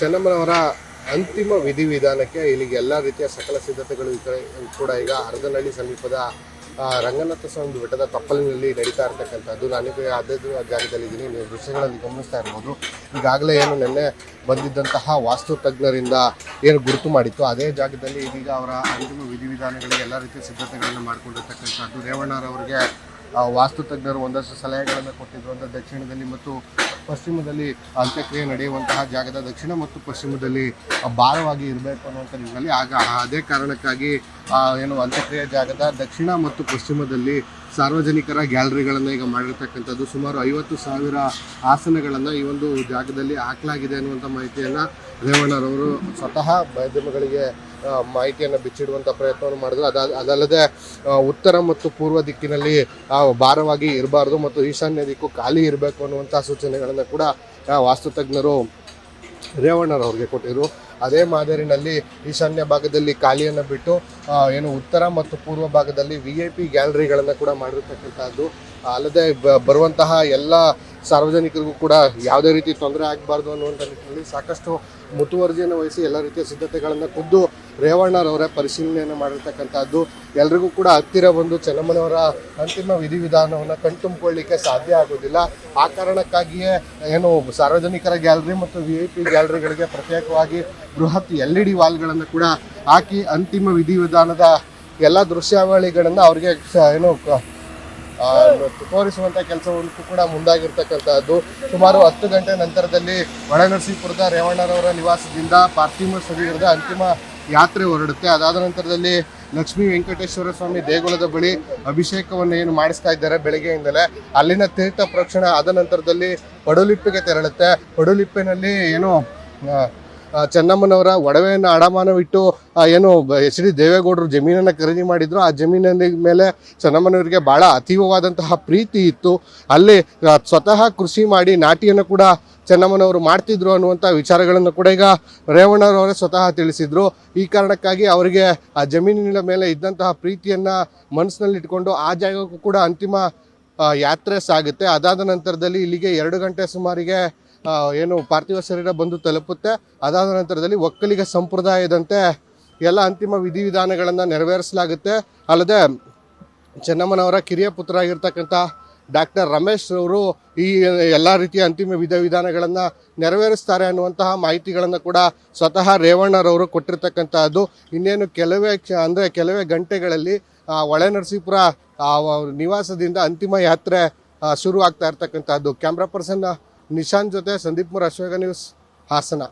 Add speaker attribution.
Speaker 1: ಚೆನ್ನಮ್ಮನವರ ಅಂತಿಮ ವಿಧಿವಿಧಾನಕ್ಕೆ ಇಲ್ಲಿಗೆ ಎಲ್ಲ ರೀತಿಯ ಸಕಲ ಸಿದ್ಧತೆಗಳು ಕೂಡ ಈಗ ಹರದನಹಳ್ಳಿ ಸಮೀಪದ ರಂಗನಾಥ ಸ್ವಾಮಿ ಬೆಟ್ಟದ ತಪ್ಪಲಿನಲ್ಲಿ ನಡೀತಾ ಇರ್ತಕ್ಕಂಥದ್ದು. ನಾನೀಗ ಅದೇ ಜಾಗದಲ್ಲಿದ್ದೀನಿ. ನೀವು ದೃಶ್ಯಗಳಲ್ಲಿ ಗಮನಿಸ್ತಾ ಇರ್ಬೋದು. ಈಗಾಗಲೇ ಏನು ನಿನ್ನೆ ಬಂದಿದ್ದಂತಹ ವಾಸ್ತು ತಜ್ಞರಿಂದ ಏನು ಗುರುತು ಮಾಡಿತ್ತು, ಅದೇ ಜಾಗದಲ್ಲಿ ಇದೀಗ ಅವರ ಅಂತಿಮ ವಿಧಿವಿಧಾನಗಳಿಗೆ ಎಲ್ಲ ರೀತಿಯ ಸಿದ್ಧತೆಗಳನ್ನು ಮಾಡಿಕೊಂಡಿರ್ತಕ್ಕಂಥದ್ದು. ರೇವಣ್ಣರವರಿಗೆ ವಾಸ್ತು ತಜ್ಞರು ಒಂದಷ್ಟು ಸಲಹೆಗಳನ್ನು ಕೊಟ್ಟಿದ್ರು. ಅಂದರೆ ದಕ್ಷಿಣದಲ್ಲಿ ಮತ್ತು ಪಶ್ಚಿಮದಲ್ಲಿ ಅಂತ್ಯಕ್ರಿಯೆ ನಡೆಯುವಂತಹ ಜಾಗದ ದಕ್ಷಿಣ ಮತ್ತು ಪಶ್ಚಿಮದಲ್ಲಿ ಭಾರವಾಗಿ ಇರಬೇಕು ಅನ್ನುವಂಥ ನಿಟ್ಟಿನಲ್ಲಿ ಅದೇ ಕಾರಣಕ್ಕಾಗಿ ಏನು ಅಂತ್ಯಕ್ರಿಯೆ ಜಾಗದ ದಕ್ಷಿಣ ಮತ್ತು ಪಶ್ಚಿಮದಲ್ಲಿ ಸಾರ್ವಜನಿಕರ ಗ್ಯಾಲರಿಗಳನ್ನು ಈಗ ಮಾಡಿರ್ತಕ್ಕಂಥದ್ದು. ಸುಮಾರು 50,000 ಆಸನಗಳನ್ನು ಈ ಒಂದು ಜಾಗದಲ್ಲಿ ಹಾಕಲಾಗಿದೆ ಅನ್ನುವಂಥ ಮಾಹಿತಿಯನ್ನು ರೇವಣ್ಣರವರು ಸ್ವತಃ ಮಾಧ್ಯಮಗಳಿಗೆ ಮಾಹಿತಿಯನ್ನು ಬಿಚ್ಚಿಡುವಂಥ ಪ್ರಯತ್ನವನ್ನು ಮಾಡಿದ್ರು. ಅದಲ್ಲದೆ ಉತ್ತರ ಮತ್ತು ಪೂರ್ವ ದಿಕ್ಕಿನಲ್ಲಿ ಭಾರವಾಗಿ ಇರಬಾರ್ದು ಮತ್ತು ಈಶಾನ್ಯ ದಿಕ್ಕು ಖಾಲಿ ಇರಬೇಕು ಅನ್ನುವಂಥ ಸೂಚನೆಗಳನ್ನು ಕೂಡ ವಾಸ್ತು ತಜ್ಞರು ರೇವಣ್ಣರವ್ರಿಗೆ ಕೊಟ್ಟಿದ್ರು. ಅದೇ ಮಾದರಿನಲ್ಲಿ ಈಶಾನ್ಯ ಭಾಗದಲ್ಲಿ ಖಾಲಿಯನ್ನು ಬಿಟ್ಟು ಏನು ಉತ್ತರ ಮತ್ತು ಪೂರ್ವ ಭಾಗದಲ್ಲಿ VIP ಗ್ಯಾಲರಿಗಳನ್ನು ಕೂಡ ಮಾಡಿರ್ತಕ್ಕಂಥದ್ದು. ಅಲ್ಲದೆ ಬರುವಂತಹ ಎಲ್ಲ ಸಾರ್ವಜನಿಕರಿಗೂ ಕೂಡ ಯಾವುದೇ ರೀತಿ ತೊಂದರೆ ಆಗಬಾರ್ದು ಅನ್ನುವಂಥ ನಿಟ್ಟಿನಲ್ಲಿ ಸಾಕಷ್ಟು ಮುತುವರ್ಜಿಯನ್ನು ವಹಿಸಿ ಎಲ್ಲ ರೀತಿಯ ಸಿದ್ಧತೆಗಳನ್ನು ಖುದ್ದು ರೇವಣ್ಣರವರೇ ಪರಿಶೀಲನೆಯನ್ನು ಮಾಡಿರ್ತಕ್ಕಂಥದ್ದು. ಎಲ್ರಿಗೂ ಕೂಡ ಹತ್ತಿರ ಬಂದು ಚೆನ್ನಮ್ಮನವರ ಅಂತಿಮ ವಿಧಿವಿಧಾನವನ್ನು ಕಣ್ತುಂಬಿಕೊಳ್ಳಿಕ್ಕೆ ಸಾಧ್ಯ ಆಗೋದಿಲ್ಲ. ಆ ಕಾರಣಕ್ಕಾಗಿಯೇ ಏನು ಸಾರ್ವಜನಿಕರ ಗ್ಯಾಲರಿ ಮತ್ತು VIP ಗ್ಯಾಲರಿಗಳಿಗೆ ಪ್ರತ್ಯೇಕವಾಗಿ ಬೃಹತ್ LED ವಾಲ್ಗಳನ್ನು ಕೂಡ ಹಾಕಿ ಅಂತಿಮ ವಿಧಿವಿಧಾನದ ಎಲ್ಲ ದೃಶ್ಯಾವಳಿಗಳನ್ನು ಅವರಿಗೆ ಏನು ತೋರಿಸುವಂಥ ಕೆಲಸವನ್ನು ಕೂಡ ಮುಂದಾಗಿರ್ತಕ್ಕಂಥದ್ದು. ಸುಮಾರು 10 ಗಂಟೆ ನಂತರದಲ್ಲಿ ಹೊಳೆನರಸೀಪುರದ ರೇವಣ್ಣರವರ ನಿವಾಸದಿಂದ ಪಾರ್ಥಿವ ಶರೀರದ ಅಂತಿಮ ಯಾತ್ರೆ ಹೊರಡುತ್ತೆ. ಅದಾದ ನಂತರದಲ್ಲಿ ಲಕ್ಷ್ಮೀ ವೆಂಕಟೇಶ್ವರ ಸ್ವಾಮಿ ದೇಗುಲದ ಬಳಿ ಅಭಿಷೇಕವನ್ನು ಏನು ಮಾಡಿಸ್ತಾ ಇದ್ದಾರೆ ಬೆಳಗ್ಗೆಯಿಂದಲೇ. ಅಲ್ಲಿನ ತೀರ್ಥ ಪ್ರೋಕ್ಷಣೆ ಆದ ನಂತರದಲ್ಲಿ ಪಡುಲಿಪ್ಪಿಗೆ ತೆರಳುತ್ತೆ. ಪಡುಲಿಪ್ಪಿನಲ್ಲಿ ಏನು ಚೆನ್ನಮ್ಮನವರ ಒಡವೆಯನ್ನು ಅಡಮಾನವಿಟ್ಟು ಏನು HD ದೇವೇಗೌಡರು ಜಮೀನನ್ನು ಖರೀದಿ ಮಾಡಿದ್ರು. ಆ ಜಮೀನಿನ ಮೇಲೆ ಚೆನ್ನಮ್ಮನವರಿಗೆ ಭಾಳ ಅತೀವವಾದಂತಹ ಪ್ರೀತಿ ಇತ್ತು. ಅಲ್ಲಿ ಸ್ವತಃ ಕೃಷಿ ಮಾಡಿ ನಾಟಿಯನ್ನು ಕೂಡ ಚೆನ್ನಮ್ಮನವರು ಮಾಡ್ತಿದ್ರು ಅನ್ನುವಂಥ ವಿಚಾರಗಳನ್ನು ಕೂಡ ಈಗ ರೇವಣ್ಣರವರೇ ಸ್ವತಃ ತಿಳಿಸಿದ್ರು. ಈ ಕಾರಣಕ್ಕಾಗಿ ಅವರಿಗೆ ಆ ಜಮೀನಿನ ಮೇಲೆ ಇದ್ದಂತಹ ಪ್ರೀತಿಯನ್ನು ಮನಸ್ಸಿನಲ್ಲಿ ಇಟ್ಕೊಂಡು ಆ ಜಾಗಕ್ಕೂ ಕೂಡ ಅಂತಿಮ ಯಾತ್ರೆ ಸಾಗುತ್ತೆ. ಅದಾದ ನಂತರದಲ್ಲಿ ಇಲ್ಲಿಗೆ 2 ಗಂಟೆ ಸುಮಾರಿಗೆ ಏನು ಪಾರ್ಥಿವ ಶರೀರ ಬಂದು ತಲುಪುತ್ತೆ. ಅದಾದ ನಂತರದಲ್ಲಿ ಒಕ್ಕಲಿಗ ಸಂಪ್ರದಾಯದಂತೆ ಎಲ್ಲ ಅಂತಿಮ ವಿಧಿವಿಧಾನಗಳನ್ನು ನೆರವೇರಿಸಲಾಗುತ್ತೆ. ಅಲ್ಲದೆ ಚೆನ್ನಮ್ಮನವರ ಕಿರಿಯ ಪುತ್ರ ಆಗಿರ್ತಕ್ಕಂಥ ಡಾಕ್ಟರ್ ರಮೇಶ್ ಅವರು ಈ ಎಲ್ಲ ರೀತಿಯ ಅಂತಿಮ ವಿಧಿವಿಧಾನಗಳನ್ನು ನೆರವೇರಿಸ್ತಾರೆ ಅನ್ನುವಂತಹ ಮಾಹಿತಿಗಳನ್ನು ಕೂಡ ಸ್ವತಃ ರೇವಣ್ಣರವರು ಕೊಟ್ಟಿರ್ತಕ್ಕಂಥದ್ದು. ಇನ್ನೇನು ಕೆಲವೇ ಗಂಟೆಗಳಲ್ಲಿ ಹೊಳೆನರಸೀಪುರ ನಿವಾಸದಿಂದ ಅಂತಿಮ ಯಾತ್ರೆ ಶುರು ಆಗ್ತಾ ಇರ್ತಕ್ಕಂಥದ್ದು. ಕ್ಯಾಮ್ರಾ ಪರ್ಸನ್ ನಿಶಾಂತ್ ಜೊತೆ ಸಂದೀಪ್ ಮುರ್, ಅಶ್ವೇಗ ನ್ಯೂಸ್, ಹಾಸನ.